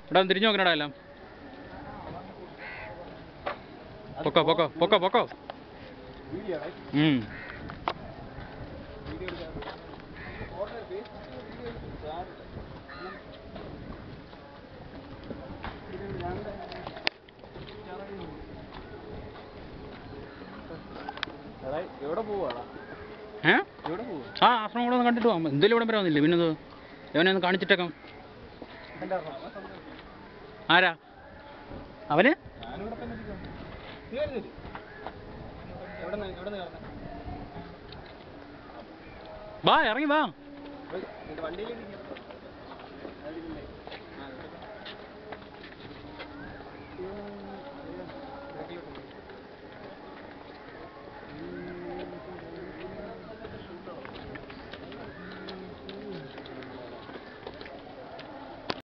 എടാ തിരിഞ്ഞു നോക്കണടാ എല്ലാം. പൊക്കോ പൊക്കോ പൊക്കോ പൊക്കോ. ആ ആശ്രമം കൂടെ ഒന്ന് കണ്ടിട്ട് പോകാം. എന്തെങ്കിലും ഇവിടെ വരെ വന്നില്ലേ പിന്നത് എവനെ ഒന്ന് കാണിച്ചിട്ടേക്കാം. ആരാ അവന്? വാ ഇറങ്ങി വാ.